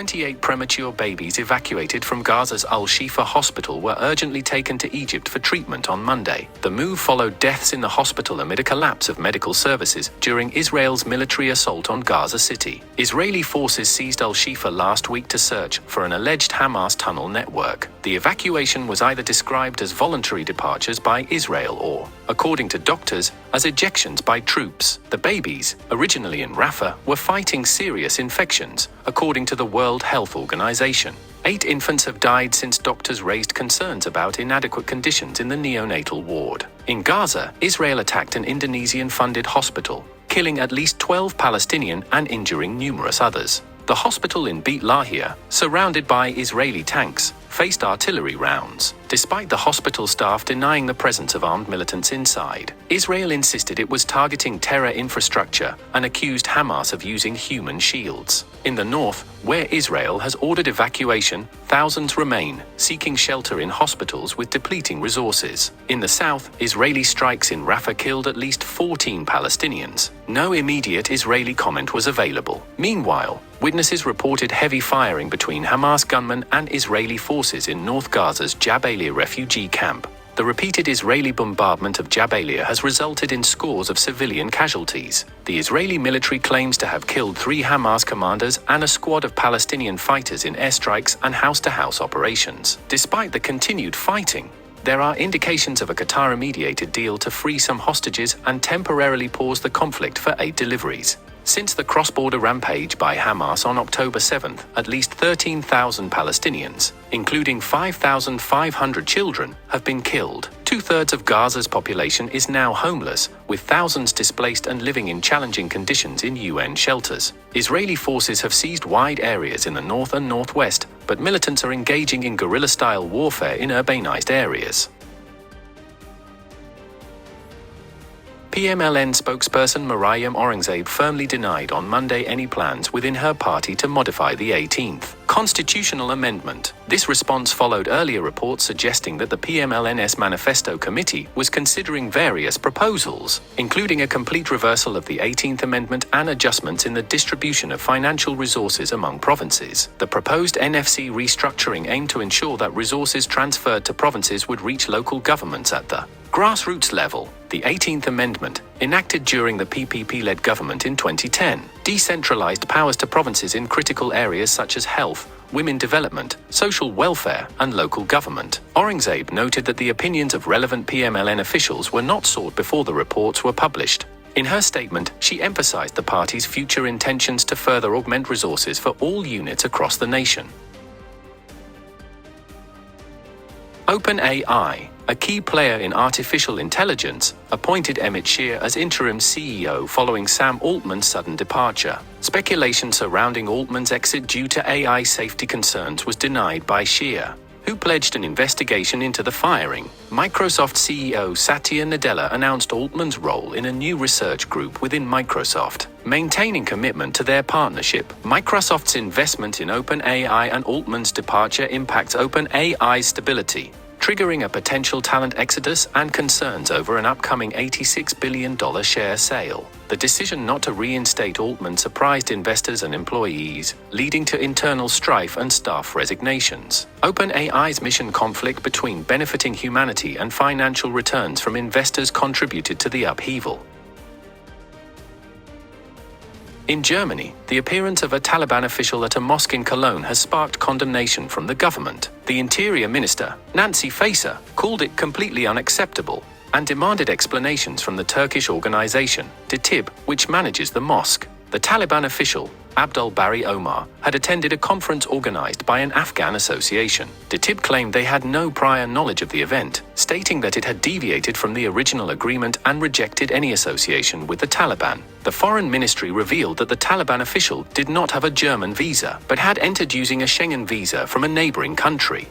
28 premature babies evacuated from Gaza's Al-Shifa hospital were urgently taken to Egypt for treatment on Monday. The move followed deaths in the hospital amid a collapse of medical services during Israel's military assault on Gaza City. Israeli forces seized Al-Shifa last week to search for an alleged Hamas tunnel network. The evacuation was either described as voluntary departures by Israel or, according to doctors, as ejections by troops. The babies, originally in Rafah, were fighting serious infections, according to the World Health Organization. 8 infants have died since doctors raised concerns about inadequate conditions in the neonatal ward. In Gaza, Israel attacked an Indonesian-funded hospital, killing at least 12 Palestinian and injuring numerous others. The hospital in Beit Lahia, surrounded by Israeli tanks, faced artillery rounds, despite the hospital staff denying the presence of armed militants inside. Israel insisted it was targeting terror infrastructure and accused Hamas of using human shields. In the north, where Israel has ordered evacuation, thousands remain, seeking shelter in hospitals with depleting resources. In the south, Israeli strikes in Rafah killed at least 14 Palestinians. No immediate Israeli comment was available. Meanwhile, witnesses reported heavy firing between Hamas gunmen and Israeli forces in North Gaza's 𝐒𝐴𝐬 refugee camp. The repeated Israeli bombardment of 𝐒𝐴𝐬 has resulted in scores of civilian casualties. The Israeli military claims to have killed 3 Hamas commanders and a squad of Palestinian fighters in airstrikes and house-to-house operations. Despite the continued fighting, there are indications of a Qatar-mediated deal to free some hostages and temporarily pause the conflict for aid deliveries. Since the cross-border rampage by Hamas on October 7, at least 13,000 Palestinians, including 5,500 children, have been killed. 2/3 of Gaza's population is now homeless, with thousands displaced and living in challenging conditions in UN shelters. Israeli forces have seized wide areas in the north and northwest, but militants are engaging in guerrilla-style warfare in urbanized areas. PMLN spokesperson Maryam Aurangzeb firmly denied on Monday any plans within her party to modify the 18th constitutional amendment. This response followed earlier reports suggesting that the PMLN's manifesto committee was considering various proposals, including a complete reversal of the 18th Amendment and adjustments in the distribution of financial resources among provinces. The proposed NFC restructuring aimed to ensure that resources transferred to provinces would reach local governments at the grassroots level. The 18th Amendment, enacted during the PPP-led government in 2010, decentralized powers to provinces in critical areas such as health, women development, social welfare, and local government. Aurangzeb noted that the opinions of relevant PMLN officials were not sought before the reports were published. In her statement, she emphasized the party's future intentions to further augment resources for all units across the nation. OpenAI, a key player in artificial intelligence, appointed Emmett Shear as interim CEO following Sam Altman's sudden departure. Speculation surrounding Altman's exit due to AI safety concerns was denied by Shear, who pledged an investigation into the firing. Microsoft CEO Satya Nadella announced Altman's role in a new research group within Microsoft, maintaining commitment to their partnership. Microsoft's investment in OpenAI and Altman's departure impacts OpenAI's stability, triggering a potential talent exodus and concerns over an upcoming $86 billion share sale. The decision not to reinstate Altman surprised investors and employees, leading to internal strife and staff resignations. OpenAI's mission conflict between benefiting humanity and financial returns from investors contributed to the upheaval. In Germany, the appearance of a Taliban official at a mosque in Cologne has sparked condemnation from the government. The Interior Minister, Nancy Faeser, called it completely unacceptable and demanded explanations from the Turkish organization, DİTİB, which manages the mosque. The Taliban official, Abdul Bari Omar, had attended a conference organized by an Afghan association. DİTİB claimed they had no prior knowledge of the event, stating that it had deviated from the original agreement and rejected any association with the Taliban. The foreign ministry revealed that the Taliban official did not have a German visa, but had entered using a Schengen visa from a neighboring country.